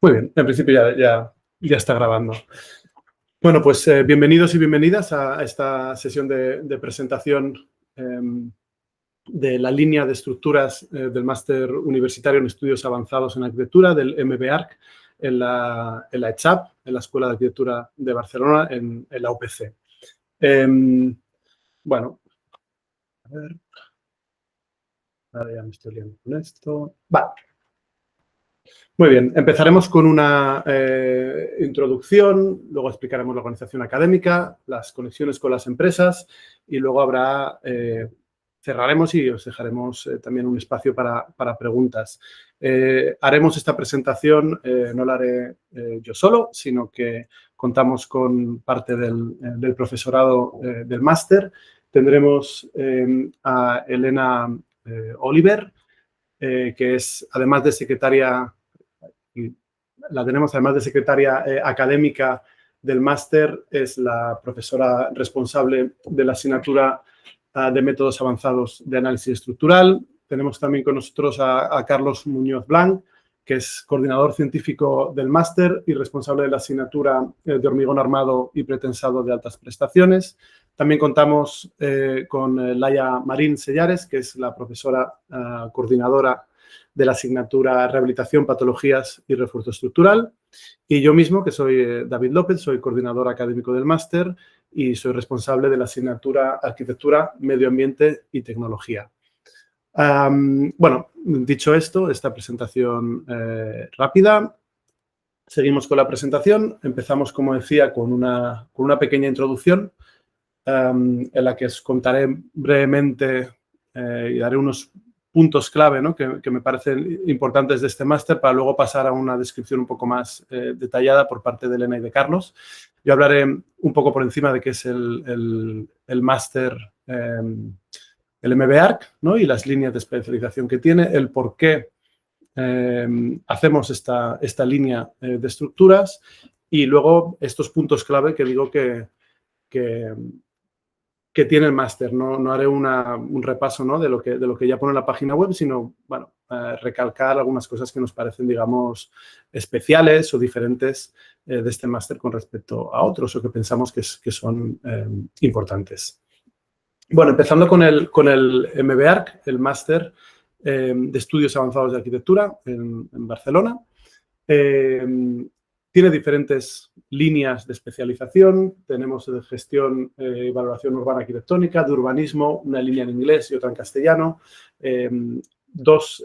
Muy bien, en principio ya está grabando. Bueno, pues bienvenidos y bienvenidas a esta sesión de presentación de la línea de estructuras del Máster Universitario en Estudios Avanzados en Arquitectura del MBARC en la ECHAP, en la Escuela de Arquitectura de Barcelona, en la UPC. Bueno, a ver. Ahora ya me estoy liando con esto. Vale. Muy bien, empezaremos con una introducción, luego explicaremos la organización académica, las conexiones con las empresas y luego cerraremos y os dejaremos también un espacio para preguntas. Haremos esta presentación, no la haré yo solo, sino que contamos con parte del profesorado del máster. Tendremos a Elena Oliver, que es, además de secretaria, la tenemos además de secretaria académica del máster, es la profesora responsable de la asignatura de métodos avanzados de análisis estructural. Tenemos también con nosotros a Carlos Muñoz Blanc, que es coordinador científico del máster y responsable de la asignatura de hormigón armado y pretensado de altas prestaciones. También contamos con Laia Marín Sellares, que es la profesora coordinadora de la asignatura Rehabilitación, Patologías y Refuerzo Estructural. Y yo mismo, que soy David López, soy coordinador académico del máster y soy responsable de la asignatura Arquitectura, Medio Ambiente y Tecnología. Bueno, dicho esto, esta presentación rápida. Seguimos con la presentación. Empezamos, como decía, con una pequeña introducción en la que os contaré brevemente y daré unos puntos clave, ¿no?, que me parecen importantes de este máster para luego pasar a una descripción un poco más detallada por parte de Elena y de Carlos. Yo hablaré un poco por encima de qué es el máster, el MBARC, ¿no?, y las líneas de especialización que tiene, el por qué hacemos esta línea de estructuras y luego estos puntos clave que digo que tiene el máster. No haré un repaso, ¿no?, de lo que ya pone en la página web, sino, bueno, recalcar algunas cosas que nos parecen, digamos, especiales o diferentes de este máster con respecto a otros o que pensamos que son importantes. Bueno, empezando con el MBARC, el máster de Estudios Avanzados de Arquitectura en Barcelona. Tiene diferentes líneas de especialización. Tenemos de gestión y valoración urbana arquitectónica, de urbanismo, una línea en inglés y otra en castellano. Dos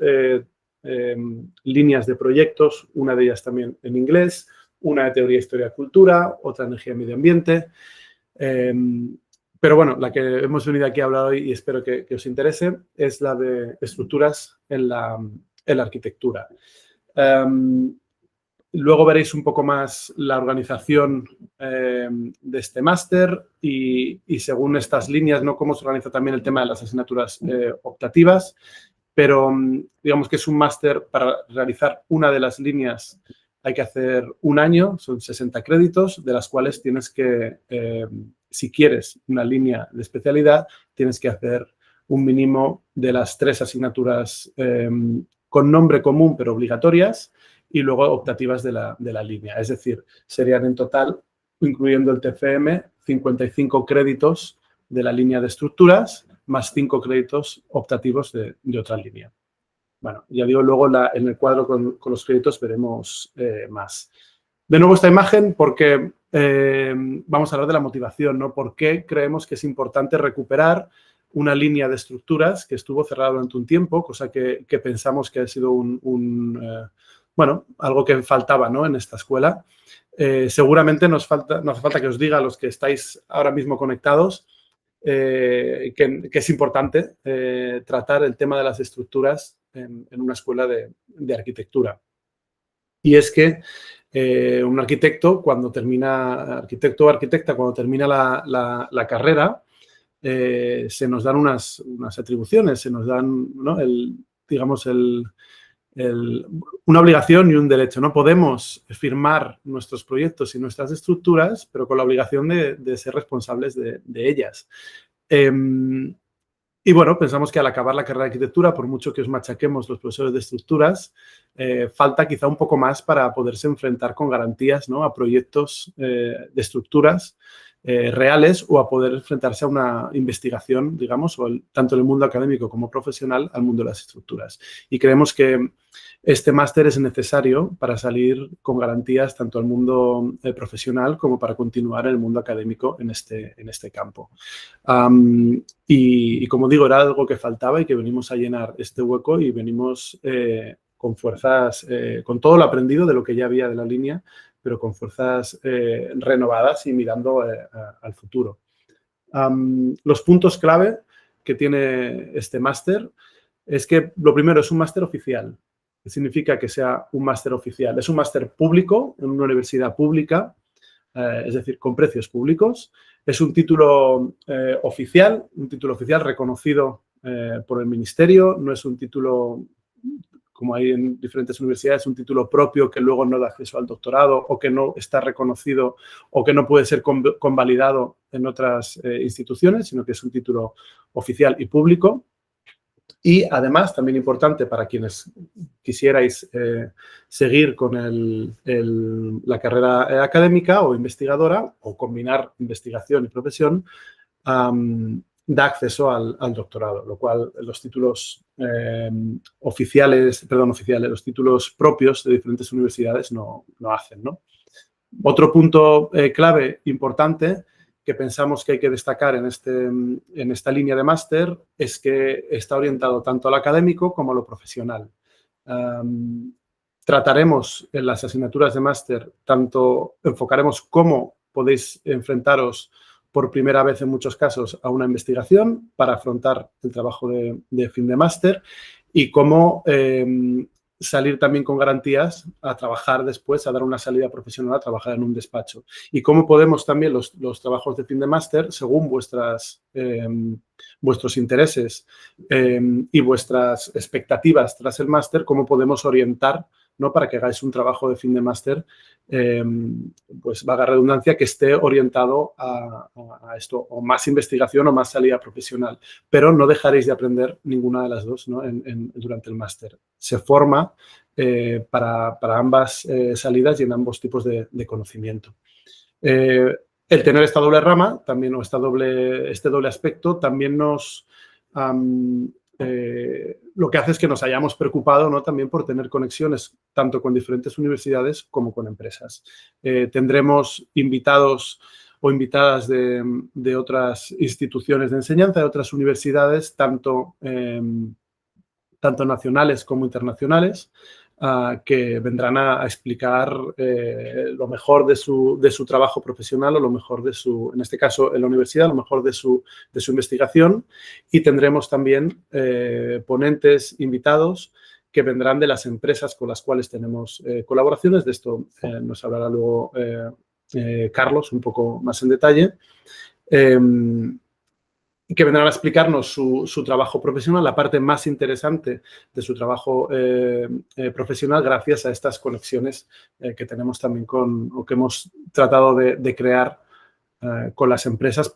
líneas de proyectos, una de ellas también en inglés, una de teoría, historia, cultura, otra energía y medio ambiente. Pero bueno, la que hemos venido aquí a hablar hoy y espero que os interese es la de estructuras en la arquitectura. Luego veréis un poco más la organización de este máster y según estas líneas, ¿no?, cómo se organiza también el tema de las asignaturas optativas. Pero digamos que es un máster para realizar una de las líneas. Hay que hacer un año, son 60 créditos, de las cuales tienes que, si quieres una línea de especialidad, tienes que hacer un mínimo de las 3 asignaturas con nombre común pero obligatorias y luego optativas de la línea. Es decir, serían en total, incluyendo el TFM, 55 créditos de la línea de estructuras más 5 créditos optativos de otra línea. Bueno, ya digo, luego en el cuadro con los créditos veremos más. De nuevo esta imagen porque vamos a hablar de la motivación, ¿no? ¿Por qué creemos que es importante recuperar una línea de estructuras que estuvo cerrada durante un tiempo, cosa que pensamos que ha sido bueno, algo que faltaba, ¿no?, en esta escuela? Seguramente no hace falta que os diga a los que estáis ahora mismo conectados que es importante tratar el tema de las estructuras en una escuela de arquitectura. Y es que un arquitecto, arquitecto o arquitecta, cuando termina la carrera, se nos dan unas atribuciones, se nos dan, ¿no?, digamos, una obligación y un derecho. No podemos firmar nuestros proyectos y nuestras estructuras, pero con la obligación de ser responsables de ellas. Y bueno, pensamos que al acabar la carrera de arquitectura, por mucho que os machaquemos los profesores de estructuras, falta quizá un poco más para poderse enfrentar con garantías, ¿no?, a proyectos de estructuras reales o a poder enfrentarse a una investigación, digamos, tanto en el mundo académico como profesional, al mundo de las estructuras. Y creemos que este máster es necesario para salir con garantías tanto al mundo profesional como para continuar en el mundo académico en este campo. Y como digo, era algo que faltaba y que venimos a llenar este hueco y venimos con fuerzas, con todo lo aprendido de lo que ya había de la línea, pero con fuerzas renovadas y mirando al futuro. Los puntos clave que tiene este máster es que lo primero es un máster oficial. ¿Qué significa que sea un máster oficial? Es un máster público en una universidad pública, es decir, con precios públicos. Es un título oficial reconocido por el ministerio. No es un título, como hay en diferentes universidades, un título propio que luego no da acceso al doctorado o que no está reconocido o que no puede ser convalidado en otras instituciones, sino que es un título oficial y público. Y además, también importante para quienes quisierais seguir con la carrera académica o investigadora o combinar investigación y profesión, da acceso al doctorado, lo cual los títulos los títulos propios de diferentes universidades no hacen, ¿no? Otro punto clave importante que pensamos que hay que destacar en esta línea de máster es que está orientado tanto al académico como a lo profesional. Trataremos en las asignaturas de máster, enfocaremos cómo podéis enfrentaros por primera vez en muchos casos a una investigación para afrontar el trabajo de fin de máster y cómo salir también con garantías a trabajar después, a dar una salida profesional, a trabajar en un despacho. Y cómo podemos también los trabajos de fin de máster, según vuestros intereses y vuestras expectativas tras el máster, cómo podemos orientar, ¿no?, para que hagáis un trabajo de fin de máster, pues valga redundancia, que esté orientado a esto, o más investigación o más salida profesional. Pero no dejaréis de aprender ninguna de las dos, ¿no?, durante el máster. Se forma para ambas salidas y en ambos tipos de conocimiento. El tener esta doble rama, también, o este doble aspecto, también nos... lo que hace es que nos hayamos preocupado, ¿no?, también por tener conexiones tanto con diferentes universidades como con empresas. Tendremos invitados o invitadas de otras instituciones de enseñanza, de otras universidades, tanto nacionales como internacionales, que vendrán a explicar lo mejor de su trabajo profesional o lo mejor en este caso en la universidad, lo mejor de su investigación, y tendremos también ponentes invitados que vendrán de las empresas con las cuales tenemos colaboraciones. De esto nos hablará luego Carlos un poco más en detalle. Que vendrán a explicarnos su trabajo profesional, la parte más interesante de su trabajo profesional, gracias a estas conexiones que tenemos también o que hemos tratado de crear con las empresas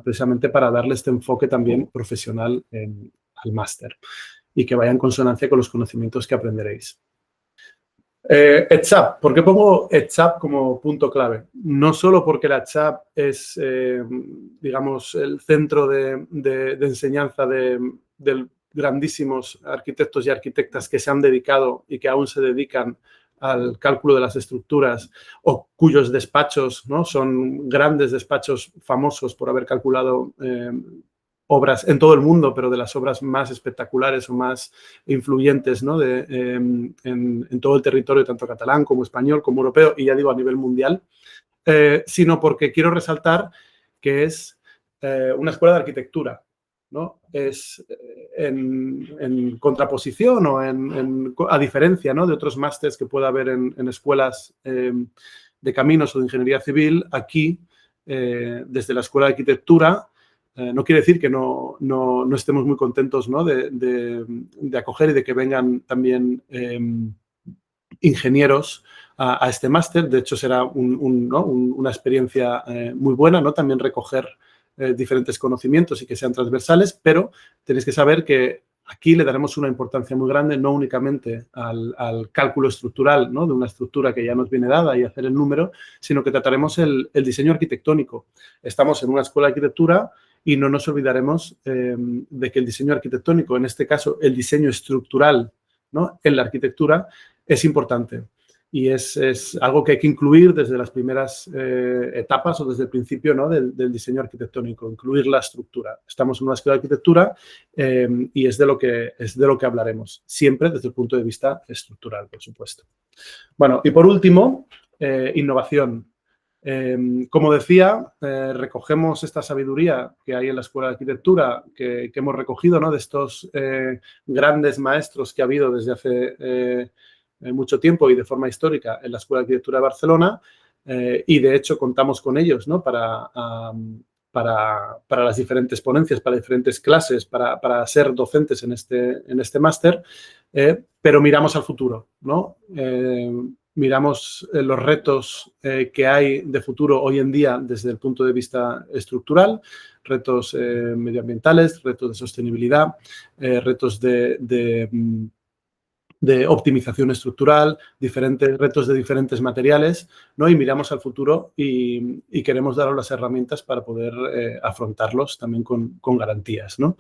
precisamente para darle este enfoque también profesional al máster y que vaya en consonancia con los conocimientos que aprenderéis. EdSap. ¿Por qué pongo EdSap como punto clave? No solo porque la EdSap es, digamos, el centro de enseñanza de grandísimos arquitectos y arquitectas que se han dedicado y que aún se dedican al cálculo de las estructuras o cuyos despachos, ¿no?, son grandes despachos famosos por haber calculado obras en todo el mundo, pero de las obras más espectaculares o más influyentes, ¿no?, en todo el territorio, tanto catalán como español, como europeo, y ya digo a nivel mundial, sino porque quiero resaltar que es una escuela de arquitectura, ¿no? Es en contraposición o a diferencia, ¿no?, de otros másters que pueda haber en escuelas de caminos o de ingeniería civil, aquí, desde la escuela de arquitectura, no quiere decir que no estemos muy contentos, ¿no?, de acoger y de que vengan también ingenieros a este máster. De hecho, será una experiencia muy buena, ¿no?, también recoger diferentes conocimientos y que sean transversales, pero tenéis que saber que aquí le daremos una importancia muy grande, no únicamente al cálculo estructural, ¿no?, de una estructura que ya nos viene dada y hacer el número, sino que trataremos el diseño arquitectónico. Estamos en una escuela de arquitectura y no nos olvidaremos de que el diseño arquitectónico, en este caso el diseño estructural, ¿no?, en la arquitectura, es importante. Y es algo que hay que incluir desde las primeras etapas o desde el principio, ¿no?, del diseño arquitectónico, incluir la estructura. Estamos en una escuela de arquitectura y es de lo que hablaremos, siempre desde el punto de vista estructural, por supuesto. Bueno, y por último, innovación. Como decía, recogemos esta sabiduría que hay en la Escuela de Arquitectura, que hemos recogido, ¿no?, de estos grandes maestros que ha habido desde hace mucho tiempo y de forma histórica en la Escuela de Arquitectura de Barcelona, y de hecho contamos con ellos, ¿no?, para las diferentes ponencias, para diferentes clases, para ser docentes en este máster, pero miramos al futuro, ¿no? Miramos los retos que hay de futuro hoy en día desde el punto de vista estructural, retos medioambientales, retos de sostenibilidad, retos de optimización estructural, diferentes retos de diferentes materiales, ¿no? Y miramos al futuro y queremos daros las herramientas para poder afrontarlos también con garantías, ¿no?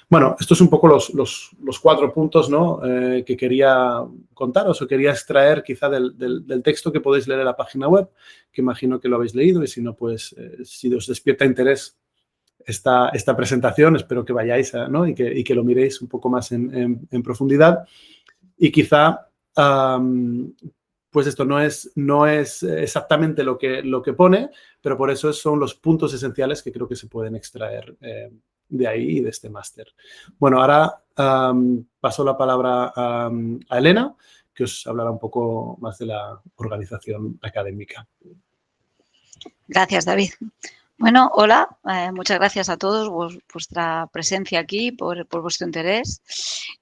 Bueno, estos son un poco los 4 puntos, ¿no?, que quería contaros o quería extraer quizá del texto que podéis leer en la página web, que imagino que lo habéis leído y si no, pues si os despierta interés esta presentación, espero que vayáis, ¿no?, y que lo miréis un poco más en profundidad. Y quizá, pues esto no es exactamente lo que pone, pero por eso son los puntos esenciales que creo que se pueden extraer de ahí y de este máster. Bueno, ahora paso la palabra a Elena, que os hablará un poco más de la organización académica. Gracias, David. Bueno, hola, muchas gracias a todos por vuestra presencia aquí, por vuestro interés.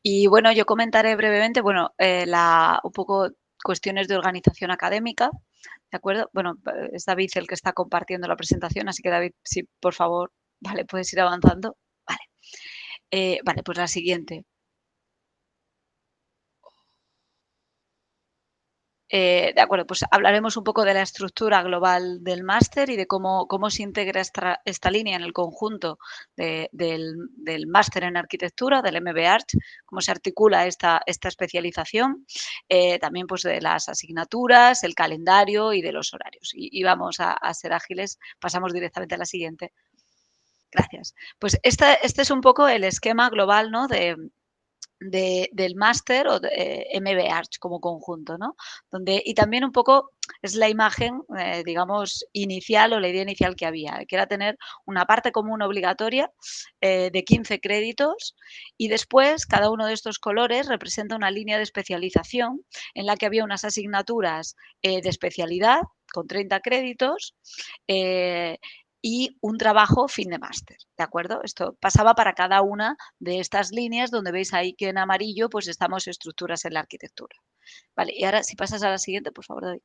Y bueno, yo comentaré brevemente, bueno, un poco cuestiones de organización académica, ¿de acuerdo? Bueno, es David el que está compartiendo la presentación, así que David, sí, por favor, vale, puedes ir avanzando. Vale, vale, pues la siguiente. De acuerdo, pues hablaremos un poco de la estructura global del máster y de cómo se integra esta línea en el conjunto del máster en arquitectura, del MB Arch, cómo se articula esta especialización, también pues de las asignaturas, el calendario y de los horarios. Y vamos a ser ágiles, pasamos directamente a la siguiente. Gracias. Pues este es un poco el esquema global, ¿no?, del máster o de MB Arch como conjunto, ¿no? Y también un poco es la imagen, digamos, inicial o la idea inicial que había, que era tener una parte común obligatoria de 15 créditos y después cada uno de estos colores representa una línea de especialización en la que había unas asignaturas de especialidad con 30 créditos y un trabajo fin de máster, ¿de acuerdo? Esto pasaba para cada una de estas líneas donde veis ahí que en amarillo pues estamos estructuras en la arquitectura. Vale, y ahora si pasas a la siguiente, por favor, David.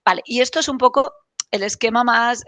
Vale, y esto es un poco el esquema más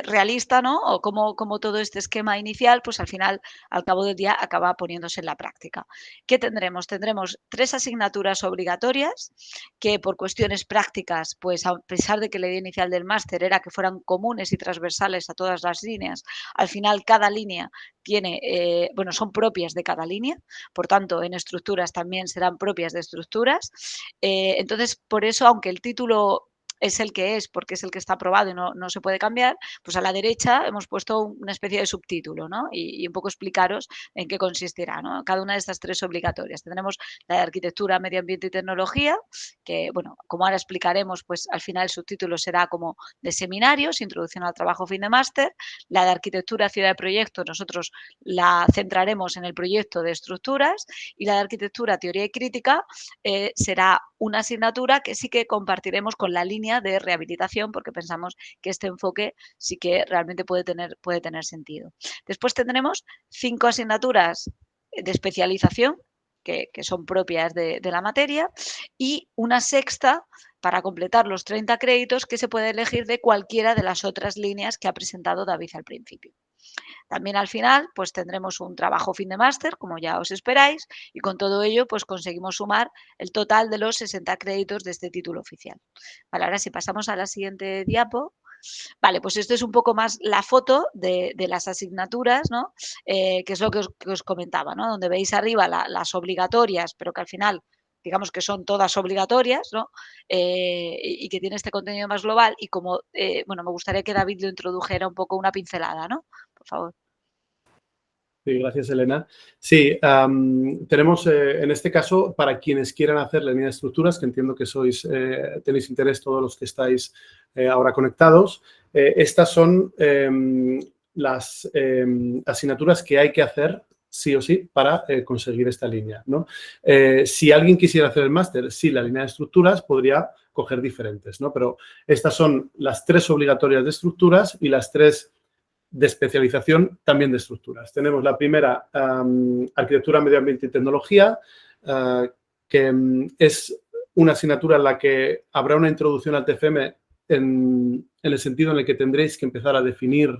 realista, ¿no? O como todo este esquema inicial, pues al final, al cabo del día, acaba poniéndose en la práctica. ¿Qué tendremos? Tendremos 3 asignaturas obligatorias que por cuestiones prácticas, pues a pesar de que la idea inicial del máster era que fueran comunes y transversales a todas las líneas, al final cada línea tiene, bueno, son propias de cada línea, por tanto, en estructuras también serán propias de estructuras. Entonces, por eso, aunque el título es el que es, porque es el que está aprobado y no se puede cambiar, pues a la derecha hemos puesto una especie de subtítulo, ¿no? Y un poco explicaros en qué consistirá, ¿no? Cada una de estas 3 obligatorias. Tendremos la de arquitectura, medio ambiente y tecnología, que, bueno, como ahora explicaremos, pues al final el subtítulo será como de seminarios, introducción al trabajo fin de máster. La de arquitectura, ciudad de proyecto, nosotros la centraremos en el proyecto de estructuras y la de arquitectura, teoría y crítica será una asignatura que sí que compartiremos con la línea de rehabilitación porque pensamos que este enfoque sí que realmente puede tener sentido. Después tendremos 5 asignaturas de especialización que son propias de la materia y una sexta para completar los 30 créditos que se puede elegir de cualquiera de las otras líneas que ha presentado David al principio. También al final, pues tendremos un trabajo fin de máster, como ya os esperáis, y con todo ello, pues conseguimos sumar el total de los 60 créditos de este título oficial. Vale, ahora si pasamos a la siguiente diapo. Vale, pues esto es un poco más la foto de las asignaturas, ¿no? Que es lo que os comentaba, ¿no? Donde veis arriba las obligatorias, pero que al final digamos que son todas obligatorias, ¿no? Y que tiene este contenido más global y como, bueno, me gustaría que David lo introdujera un poco una pincelada, ¿no? Por favor. Sí, gracias, Elena. Sí, tenemos en este caso, para quienes quieran hacer la línea de estructuras, que entiendo que tenéis interés todos los que estáis ahora conectados, estas son las asignaturas que hay que hacer sí o sí para conseguir esta línea, ¿no? Si alguien quisiera hacer el máster, sí, la línea de estructuras podría coger diferentes, ¿no? Pero estas son las 3 obligatorias de estructuras y las 3 de especialización también de estructuras. Tenemos la primera, Arquitectura, Medio Ambiente y Tecnología, que es una asignatura en la que habrá una introducción al TFM en el sentido en el que tendréis que empezar a definir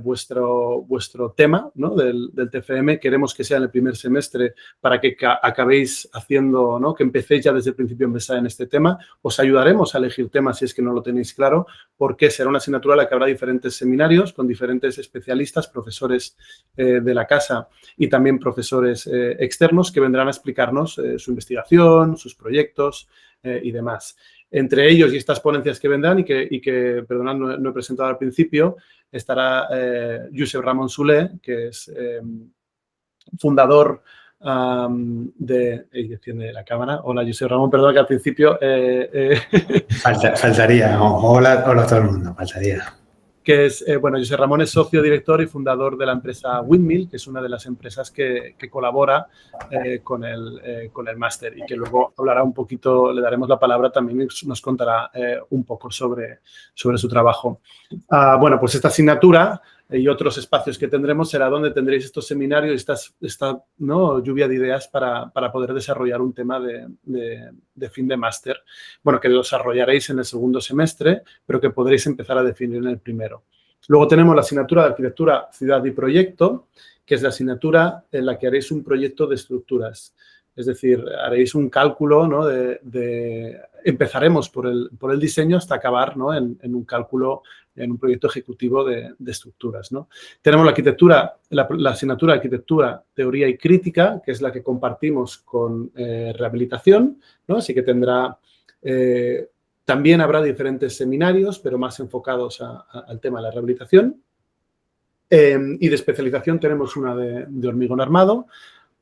vuestro tema, ¿no? del TFM. Queremos que sea en el primer semestre para que acabéis haciendo, ¿no? Que empecéis ya desde el principio a empezar en este tema. Os ayudaremos a elegir temas si es que no lo tenéis claro, porque será una asignatura en la que habrá diferentes seminarios con diferentes especialistas, profesores de la casa y también profesores externos que vendrán a explicarnos su investigación, sus proyectos y demás. Entre ellos y estas ponencias que vendrán y que perdonad, no he presentado al principio, estará Josep Ramon Soler, que es fundador de la cámara. Hola, Josep Ramón, perdón que al principio... Faltaría. Hola a todo el mundo, faltaría. Que es, bueno, José Ramón es socio director y fundador de la empresa Windmill, que es una de las empresas que colabora con el máster y que luego hablará un poquito, le daremos la palabra también y nos contará un poco sobre su trabajo. Bueno, pues esta asignatura y otros espacios que tendremos será donde tendréis estos seminarios y esta ¿no? lluvia de ideas para poder desarrollar un tema de fin de máster. Bueno, que desarrollaréis en el segundo semestre, pero que podréis empezar a definir en el primero. Luego tenemos la asignatura de Arquitectura, Ciudad y Proyecto, que es la asignatura en la que haréis un proyecto de estructuras. Es decir, haréis un cálculo, ¿no? Empezaremos por el diseño hasta acabar, ¿no? en un cálculo, en un proyecto ejecutivo de estructuras, ¿no? Tenemos la asignatura de Arquitectura, Teoría y Crítica, que es la que compartimos con Rehabilitación, ¿no? Así que tendrá... también habrá diferentes seminarios, pero más enfocados al tema de la rehabilitación. Y de especialización tenemos una de hormigón armado,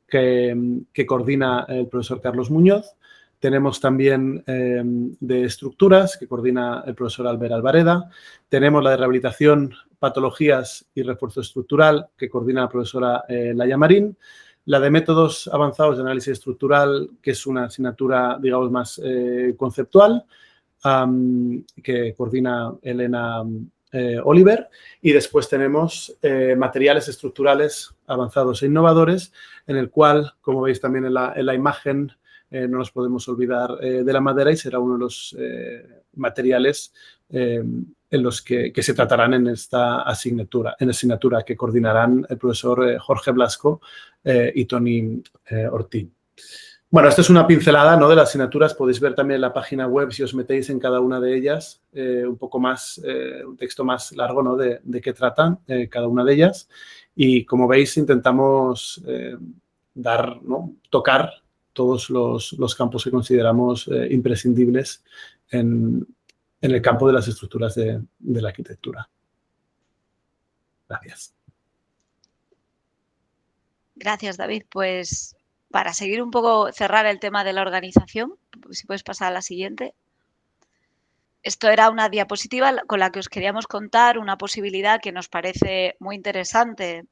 que coordina el profesor Carlos Muñoz. Tenemos también de estructuras, que coordina el profesor Albert Alvareda. Tenemos la de rehabilitación, patologías y refuerzo estructural, que coordina la profesora Laia Marín. La de métodos avanzados de análisis estructural, que es una asignatura, digamos, más conceptual, que coordina Elena Oliver. Y después tenemos materiales estructurales avanzados e innovadores, en el cual, como veis también en la imagen, no nos podemos olvidar de la madera y será uno de los materiales en los que se tratarán en esta asignatura, que coordinarán el profesor Jorge Blasco y Toni Ortiz. Bueno, esto es una pincelada, ¿no? De las asignaturas. Podéis ver también en la página web, si os metéis en cada una de ellas, un poco más, un texto más largo, ¿no? De qué tratan cada una de ellas. Y como veis, intentamos ¿no? Tocar todos los campos que consideramos imprescindibles en el campo de las estructuras de la arquitectura. Gracias. Gracias, David. Pues para seguir un poco, cerrar el tema de la organización, si puedes pasar a la siguiente. Esto era una diapositiva con la que os queríamos contar una posibilidad que nos parece muy interesante,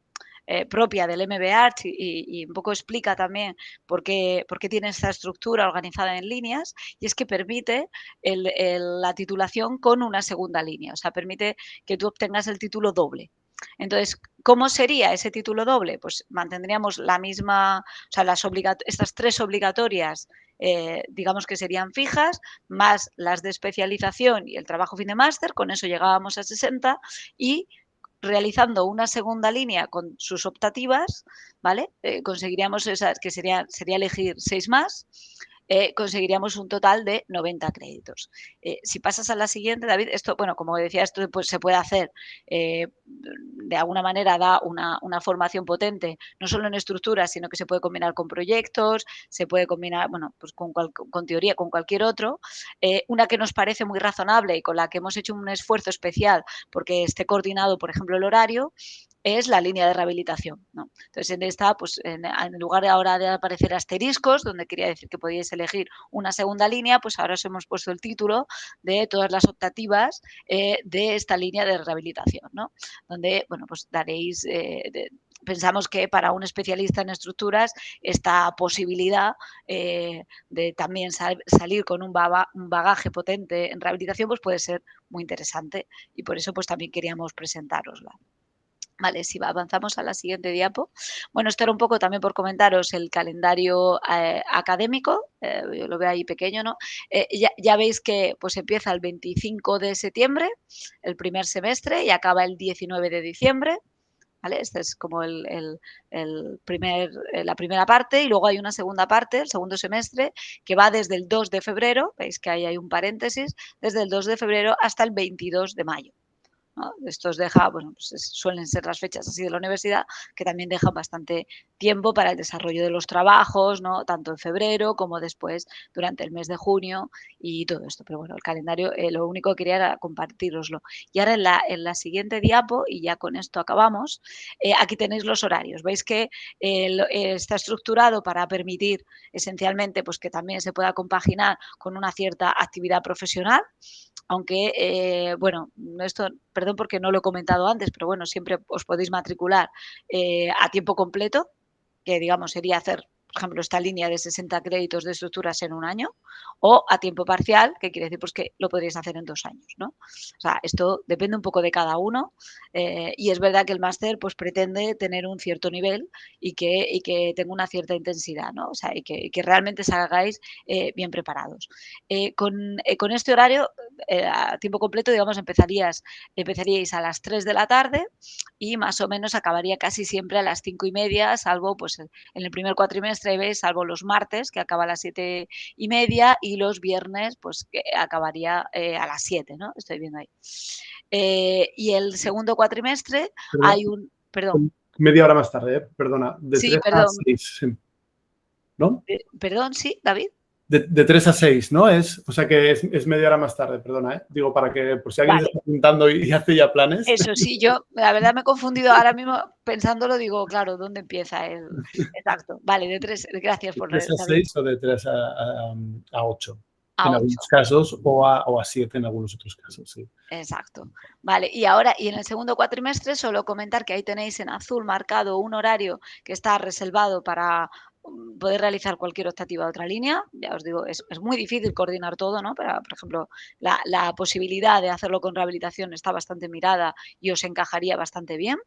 propia del MBArch y un poco explica también por qué tiene esta estructura organizada en líneas, y es que permite la titulación con una segunda línea, o sea, permite que tú obtengas el título doble. Entonces, ¿cómo sería ese título doble? Pues mantendríamos la misma, o sea, estas 3 obligatorias, digamos que serían fijas, más las de especialización y el trabajo fin de máster, con eso llegábamos a 60 y realizando una segunda línea con sus optativas, ¿vale? Conseguiríamos esas, que sería elegir 6 más, conseguiríamos un total de 90 créditos. Si pasas a la siguiente, David, esto, bueno, como decía, esto pues, se puede hacer, de alguna manera da una formación potente, no solo en estructuras, sino que se puede combinar con proyectos, se puede combinar, bueno, pues con teoría, con cualquier otro. Una que nos parece muy razonable y con la que hemos hecho un esfuerzo especial porque esté coordinado, por ejemplo, el horario, es la línea de rehabilitación, ¿no? Entonces, en esta, pues en lugar de ahora de aparecer asteriscos, donde quería decir que podíais elegir una segunda línea, pues ahora os hemos puesto el título de todas las optativas de esta línea de rehabilitación, ¿no? Donde, bueno, pues daréis, pensamos que para un especialista en estructuras esta posibilidad de también salir con un bagaje potente en rehabilitación, pues puede ser muy interesante y por eso pues también queríamos presentárosla. Vale, si avanzamos a la siguiente diapo. Bueno, esto era un poco también por comentaros el calendario académico, yo lo veo ahí pequeño, ¿no? Ya veis que pues empieza el 25 de septiembre, el primer semestre, y acaba el 19 de diciembre. ¿Vale? Esta es como la primera parte, y luego hay una segunda parte, el segundo semestre, que va desde el 2 de febrero, veis que ahí hay un paréntesis, desde el 2 de febrero hasta el 22 de mayo. ¿No? Esto os deja, bueno, pues suelen ser las fechas así de la universidad, que también dejan bastante tiempo para el desarrollo de los trabajos, ¿no? Tanto en febrero como después durante el mes de junio y todo esto. Pero bueno, el calendario, lo único que quería era compartiroslo. Y ahora en la siguiente diapo, y ya con esto acabamos, aquí tenéis los horarios. Veis que está estructurado para permitir esencialmente pues, que también se pueda compaginar con una cierta actividad profesional. Aunque, bueno, esto, perdón porque no lo he comentado antes, pero bueno, siempre os podéis matricular a tiempo completo, que digamos sería hacer, por ejemplo, esta línea de 60 créditos de estructuras en un año, o a tiempo parcial, que quiere decir pues que lo podríais hacer en 2 años, ¿no? O sea, esto depende un poco de cada uno y es verdad que el máster pues pretende tener un cierto nivel y que tenga una cierta intensidad, ¿no? O sea, y que realmente salgáis bien preparados. Con este horario, a tiempo completo, digamos, empezaríais a las 3 de la tarde y más o menos acabaría casi siempre a las 5:30, salvo pues en el primer cuatrimestre, ¿ves? Salvo los martes, que acaba a las 7:30, y los viernes, pues que acabaría a las 7, ¿no? Estoy viendo ahí. Y el segundo cuatrimestre Perdón, hay un... Perdón. media hora más tarde, perdona, de Sí, 3 a perdón. 6, ¿no? Perdón, sí, David. De 3 a 6, ¿no? O sea que es media hora más tarde, perdona, ¿eh? Digo, para que, por si alguien se Vale. está apuntando y hace ya planes. Eso sí, yo la verdad me he confundido ahora mismo pensándolo, digo, claro, ¿dónde empieza el...? Exacto. Vale, de 3, gracias De por 3 a David, 6 o de 3 a 8 a en 8. algunos casos o a 7 en algunos otros casos, sí. Exacto. Vale, y ahora, y en el segundo cuatrimestre, solo comentar que ahí tenéis en azul marcado un horario que está reservado para poder realizar cualquier optativa de otra línea. Ya os digo, es muy difícil coordinar todo, ¿no? Pero, por ejemplo, la posibilidad de hacerlo con rehabilitación está bastante mirada y os encajaría bastante bien.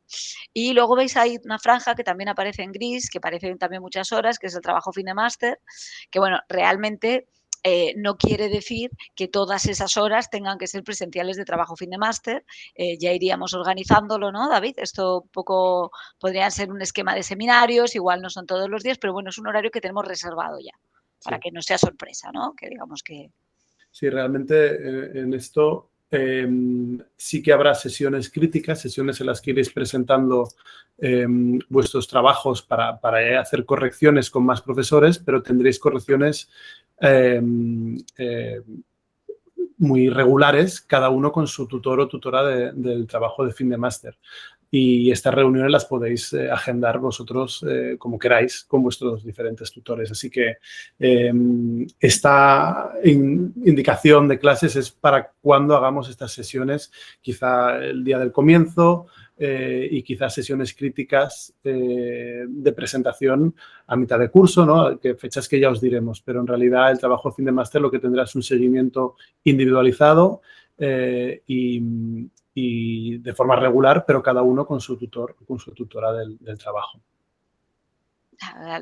Y luego veis ahí una franja que también aparece en gris, que aparecen también muchas horas, que es el trabajo fin de máster, que bueno, realmente no quiere decir que todas esas horas tengan que ser presenciales de trabajo fin de máster. Ya iríamos organizándolo, ¿no, David? Esto un poco podría ser un esquema de seminarios, igual no son todos los días, pero bueno, es un horario que tenemos reservado ya, para Sí. que no sea sorpresa, ¿no? Que digamos que... Sí, realmente en esto sí que habrá sesiones críticas, sesiones en las que iréis presentando vuestros trabajos para hacer correcciones con más profesores, pero tendréis correcciones muy regulares, cada uno con su tutor o tutora del trabajo de fin de máster. Y estas reuniones las podéis agendar vosotros como queráis con vuestros diferentes tutores. Así que esta indicación de clases es para cuando hagamos estas sesiones, quizá el día del comienzo y quizás sesiones críticas de presentación a mitad de curso, ¿no? Que fechas que ya os diremos, pero en realidad el trabajo de fin de máster lo que tendrá es un seguimiento individualizado y de forma regular, pero cada uno con su tutor, con su tutora del trabajo.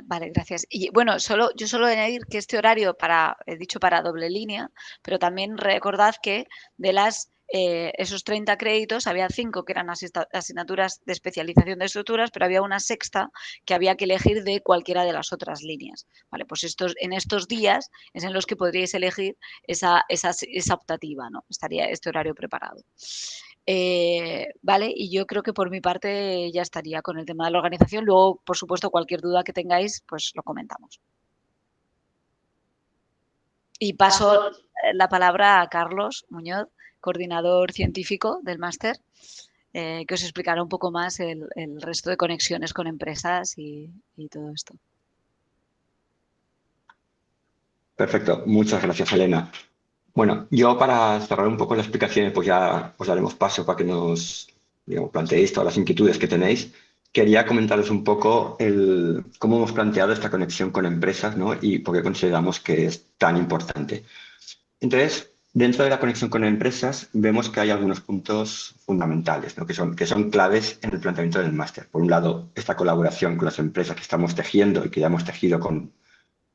Vale, gracias. Y bueno, yo solo añadir que este horario he dicho para doble línea, pero también recordad que de las esos 30 créditos, había 5 que eran asignaturas de especialización de estructuras, pero había una sexta que había que elegir de cualquiera de las otras líneas. Vale, pues en estos días es en los que podríais elegir esa optativa, ¿no? Estaría este horario preparado. Vale, y yo creo que por mi parte ya estaría con el tema de la organización. Luego, por supuesto, cualquier duda que tengáis, pues lo comentamos. Y paso la palabra a Carlos Muñoz, coordinador científico del máster, que os explicará un poco más el resto de conexiones con empresas y todo esto. Perfecto, muchas gracias, Elena. Bueno, yo para cerrar un poco la explicación, pues ya os daremos paso para que nos planteéis todas las inquietudes que tenéis. Quería comentaros un poco cómo hemos planteado esta conexión con empresas, ¿no? Y por qué consideramos que es tan importante. Entonces, dentro de la conexión con empresas, vemos que hay algunos puntos fundamentales, ¿no? que son claves en el planteamiento del máster. Por un lado, esta colaboración con las empresas que estamos tejiendo y que ya hemos tejido con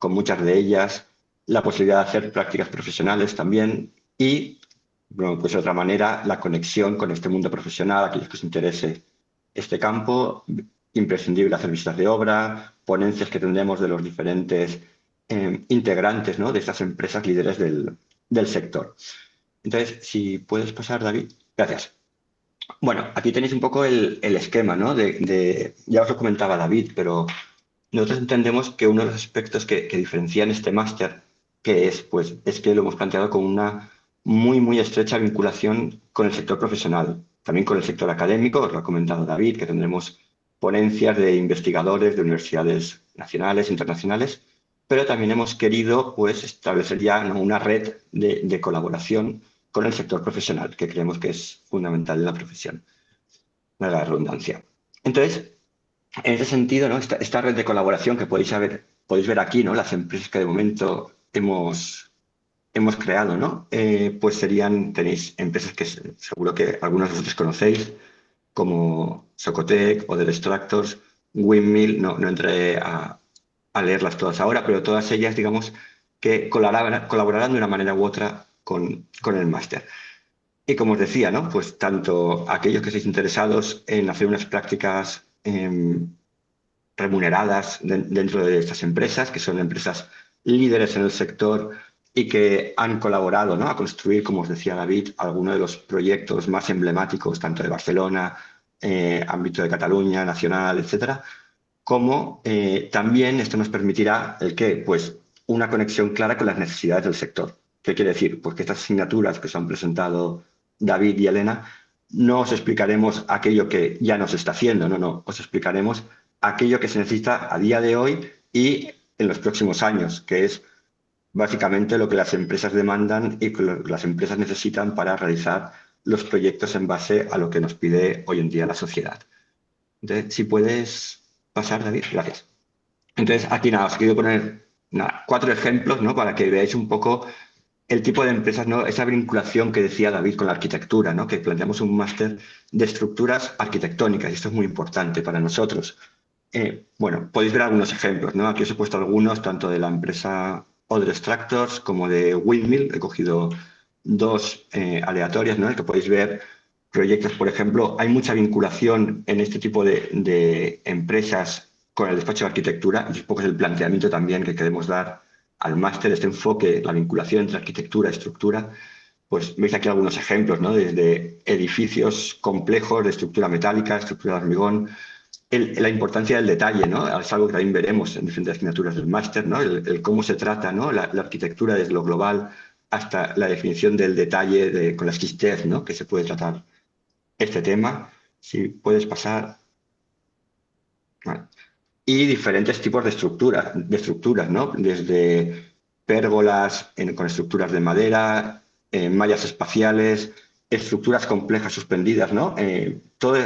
muchas de ellas, la posibilidad de hacer prácticas profesionales también y, bueno, pues de otra manera, la conexión con este mundo profesional, aquellos que os interese este campo, imprescindible hacer visitas de obra, ponencias que tendremos de los diferentes integrantes, ¿no? de estas empresas líderes del sector. Entonces, si puedes pasar, David. Gracias. Bueno, aquí tenéis un poco el esquema, ¿no? Ya os lo comentaba David, pero nosotros entendemos que uno de los aspectos que diferencian este máster, pues, es que lo hemos planteado con una muy, muy estrecha vinculación con el sector profesional, también con el sector académico, os lo ha comentado David, que tendremos ponencias de investigadores de universidades nacionales, internacionales, pero también hemos querido pues, establecer ya, ¿no? una red de colaboración con el sector profesional, que creemos que es fundamental en la profesión, de la redundancia. Entonces, en ese sentido, ¿no? esta red de colaboración que podéis ver aquí, ¿no? Las empresas que de momento hemos creado, ¿no? Pues tenéis empresas que seguro que algunos de vosotros conocéis, como Socotec, Other Extractors, Windmill, no entraré a leerlas todas ahora, pero todas ellas, digamos, que colaborarán de una manera u otra con el máster. Y como os decía, ¿no? Pues tanto aquellos que estéis interesados en hacer unas prácticas remuneradas dentro de estas empresas, que son empresas líderes en el sector y que han colaborado, ¿no? a construir, como os decía David, algunos de los proyectos más emblemáticos, tanto de Barcelona, ámbito de Cataluña, nacional, etcétera, como también esto nos permitirá pues una conexión clara con las necesidades del sector. ¿Qué quiere decir? Pues que estas asignaturas que os han presentado David y Elena, no os explicaremos aquello que ya nos está haciendo, no, os explicaremos aquello que se necesita a día de hoy y en los próximos años, que es básicamente lo que las empresas demandan y que las empresas necesitan para realizar los proyectos en base a lo que nos pide hoy en día la sociedad. Entonces, si puedes pasar, David, gracias. Entonces, aquí nada, os quiero poner 4 ejemplos, ¿no? Para que veáis un poco el tipo de empresas, ¿no? Esa vinculación que decía David con la arquitectura, ¿no? Que planteamos un máster de estructuras arquitectónicas y esto es muy importante para nosotros. Bueno, podéis ver algunos ejemplos, ¿no? Aquí os he puesto algunos, tanto de la empresa Other Extractors como de Windmill. He cogido 2 aleatorias, ¿no? En que podéis ver proyectos, por ejemplo. Hay mucha vinculación en este tipo de empresas con el despacho de arquitectura y un poco es el planteamiento también que queremos dar al máster, este enfoque, la vinculación entre arquitectura y estructura. Pues veis aquí algunos ejemplos, ¿no? Desde edificios complejos de estructura metálica, estructura de hormigón, la importancia del detalle, ¿no? Es algo que también veremos en diferentes asignaturas del máster, ¿no? El cómo se trata, ¿no? La arquitectura desde lo global hasta la definición del detalle con la exquisitez, ¿no? Que se puede tratar este tema. Si puedes pasar. Vale. Y diferentes tipos de estructuras, ¿no? Desde pérgolas con estructuras de madera, mallas espaciales, estructuras complejas suspendidas, ¿no? Todo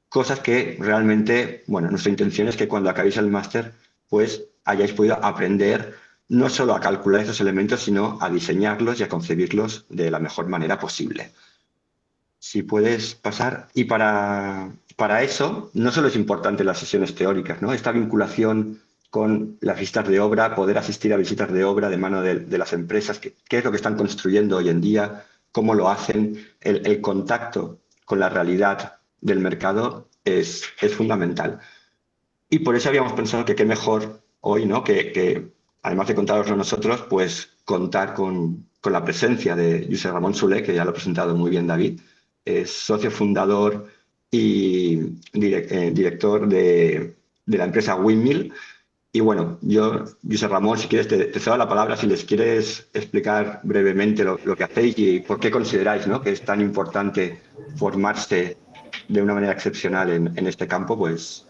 cosas que realmente, bueno, nuestra intención es que cuando acabéis el máster, pues hayáis podido aprender no solo a calcular esos elementos, sino a diseñarlos y a concebirlos de la mejor manera posible. Si puedes pasar. Y para eso, no solo es importante las sesiones teóricas, ¿no? Esta vinculación con las visitas de obra, poder asistir a visitas de obra de mano de las empresas, qué es lo que están construyendo hoy en día, cómo lo hacen, el contacto con la realidad del mercado es fundamental. Y por eso habíamos pensado que qué mejor hoy, ¿no? Que además de contaroslo nosotros, pues contar con la presencia de Josep Ramón Soler, que ya lo ha presentado muy bien David, es socio fundador y director de la empresa Windmill. Y bueno, Josep Ramón, si quieres, te cedo la palabra si les quieres explicar brevemente lo que hacéis y por qué consideráis, ¿no?, que es tan importante formarse de una manera excepcional en este campo, pues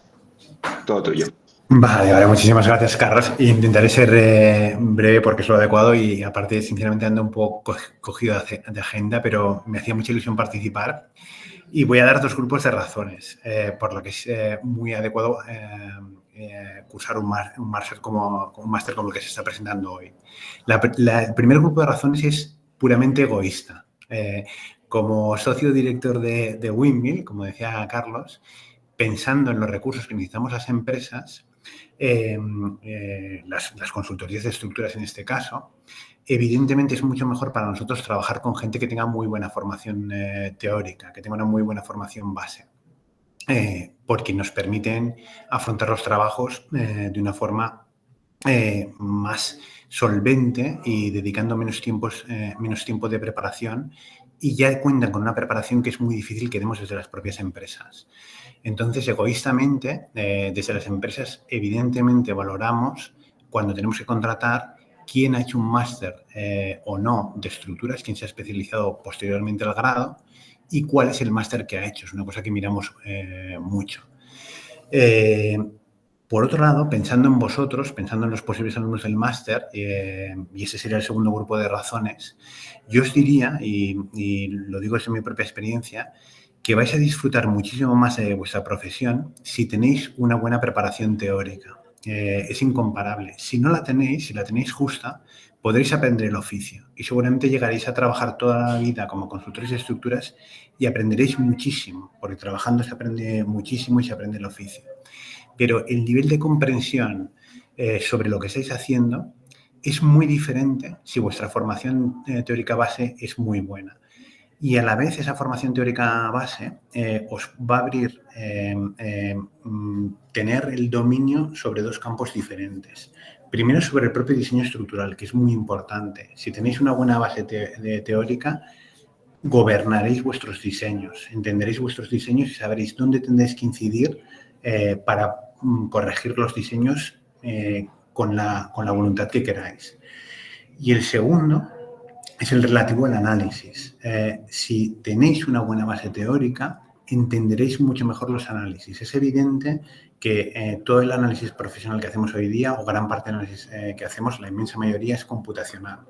todo tuyo. Vale, muchísimas gracias, Carlos. Intentaré ser breve porque es lo adecuado y aparte, sinceramente, ando un poco cogido de agenda, pero me hacía mucha ilusión participar y voy a dar 2 grupos de razones por lo que es muy adecuado cursar un máster como el que se está presentando hoy. El primer grupo de razones es puramente egoísta. Como socio director de Windmill, como decía Carlos, pensando en los recursos que necesitamos las empresas, las consultorías de estructuras en este caso, evidentemente es mucho mejor para nosotros trabajar con gente que tenga muy buena formación teórica, que tenga una muy buena formación base, porque nos permiten afrontar los trabajos de una forma más solvente y dedicando menos tiempo de preparación, y ya cuentan con una preparación que es muy difícil que demos desde las propias empresas. Entonces, egoístamente, desde las empresas, evidentemente valoramos cuando tenemos que contratar quién ha hecho un máster o no de estructuras, quién se ha especializado posteriormente al grado y cuál es el máster que ha hecho. Es una cosa que miramos mucho. Por otro lado, pensando en vosotros, pensando en los posibles alumnos del máster, y ese sería el segundo grupo de razones, yo os diría, y lo digo desde mi propia experiencia, que vais a disfrutar muchísimo más de vuestra profesión si tenéis una buena preparación teórica. Es incomparable. Si no la tenéis, si la tenéis justa, podréis aprender el oficio y seguramente llegaréis a trabajar toda la vida como consultores de estructuras y aprenderéis muchísimo, porque trabajando se aprende muchísimo y se aprende el oficio. Pero el nivel de comprensión sobre lo que estáis haciendo es muy diferente si vuestra formación teórica base es muy buena. Y a la vez esa formación teórica base os va a abrir tener el dominio sobre 2 campos diferentes. Primero, sobre el propio diseño estructural, que es muy importante. Si tenéis una buena base teórica, gobernaréis vuestros diseños, entenderéis vuestros diseños y sabréis dónde tendréis que incidir para corregir los diseños con la voluntad que queráis. Y el segundo es el relativo al análisis. Si tenéis una buena base teórica, entenderéis mucho mejor los análisis. Es evidente que todo el análisis profesional que hacemos hoy día, o gran parte del análisis que hacemos, la inmensa mayoría es computacional.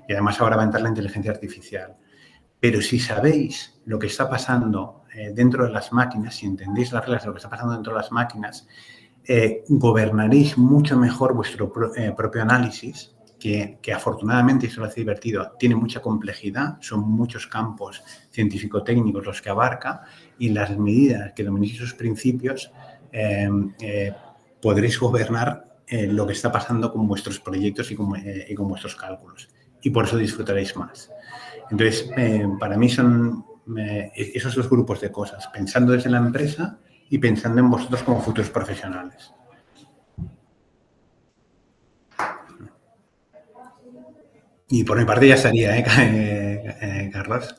Y además ahora va a entrar la inteligencia artificial. Pero si sabéis lo que está pasando dentro de las máquinas, si entendéis las reglas de lo que está pasando dentro de las máquinas, gobernaréis mucho mejor vuestro propio análisis, que afortunadamente, y eso lo hace divertido, tiene mucha complejidad, son muchos campos científico-técnicos los que abarca, y en las medidas que dominéis esos principios podréis gobernar lo que está pasando con vuestros proyectos y con vuestros cálculos, y por eso disfrutaréis más. Entonces, para mí son esos 2 grupos de cosas, pensando desde la empresa y pensando en vosotros como futuros profesionales. Y por mi parte ya estaría, Carlos.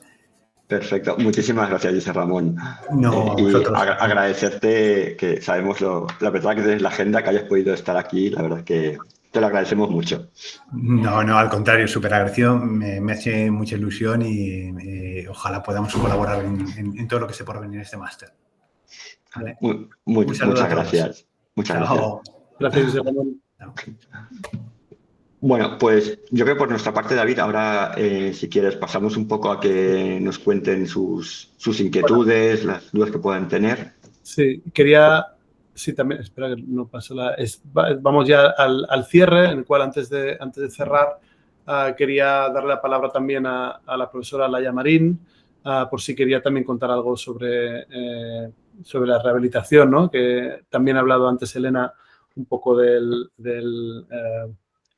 Perfecto. Muchísimas gracias, Josep Ramón. No, y vosotros. agradecerte, que sabemos la verdad que tienes la agenda, que hayas podido estar aquí. La verdad es que te lo agradecemos mucho. No, al contrario, súper agradecido. Me hace mucha ilusión y ojalá podamos colaborar en todo lo que esté por venir en este máster. ¿Vale? Muchas gracias. Muchas Chao. Gracias, Josep Ramón. Bueno, pues yo creo que por nuestra parte, David, ahora, si quieres, pasamos un poco a que nos cuenten sus inquietudes, las dudas que puedan tener. Sí, sí, también, espera que no paso vamos ya al cierre, en el cual antes de cerrar quería darle la palabra también a la profesora Laia Marín, por si quería también contar algo sobre la rehabilitación, ¿no? Que también ha hablado antes Elena un poco del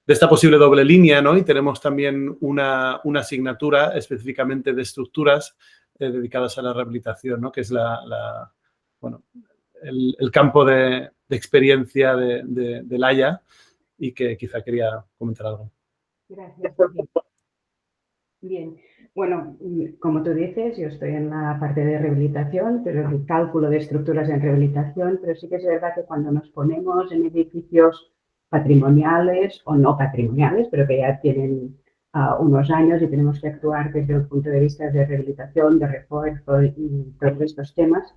esta posible doble línea, ¿no? Y tenemos también una asignatura específicamente de estructuras dedicadas a la rehabilitación, ¿no? Que es bueno, el campo de experiencia de Laia y que quizá quería comentar algo. Gracias. Bien, bueno, como tú dices, yo estoy en la parte de rehabilitación, pero el cálculo de estructuras en rehabilitación, pero sí que es verdad que cuando nos ponemos en edificios patrimoniales o no patrimoniales, pero que ya tienen unos años y tenemos que actuar desde el punto de vista de rehabilitación, de refuerzo y todos estos temas,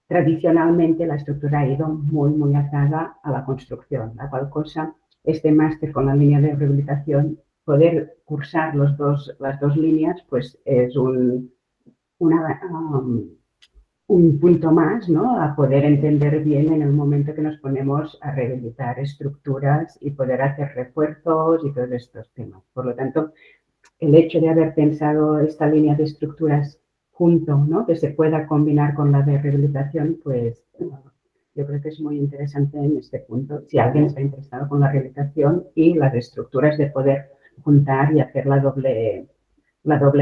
tradicionalmente la estructura ha ido muy atada a la construcción, la cual cosa este máster con la línea de rehabilitación, poder cursar las dos líneas, pues es un punto más, ¿no? A poder entender bien en el momento que nos ponemos a rehabilitar estructuras y poder hacer refuerzos y todos estos temas. Por lo tanto, el hecho de haber pensado esta línea de estructuras junto, ¿no? Que se pueda combinar con la de rehabilitación, pues yo creo que es muy interesante en este punto. Si alguien está interesado con la rehabilitación y las estructuras, de poder juntar y hacer la doble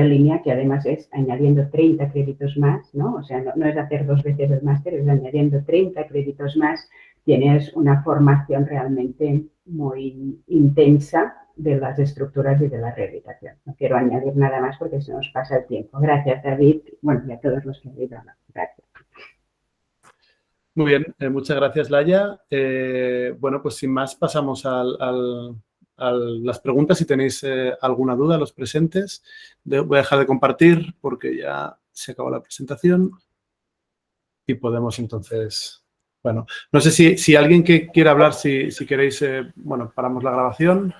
línea, que además es añadiendo 30 créditos más, ¿no? O sea, no es hacer 2 veces el máster, es añadiendo 30 créditos más. Tienes una formación realmente muy intensa de las estructuras y de la rehabilitación. No quiero añadir nada más porque se nos pasa el tiempo. Gracias, David. Bueno, y a todos los que han ido. Gracias. Muy bien, muchas gracias, Laia. Bueno, pues sin más pasamos a las preguntas. Si tenéis alguna duda, los presentes. Voy a dejar de compartir porque ya se acabó la presentación y podemos entonces... Bueno, no sé si alguien que quiera hablar, si queréis, bueno, paramos la grabación.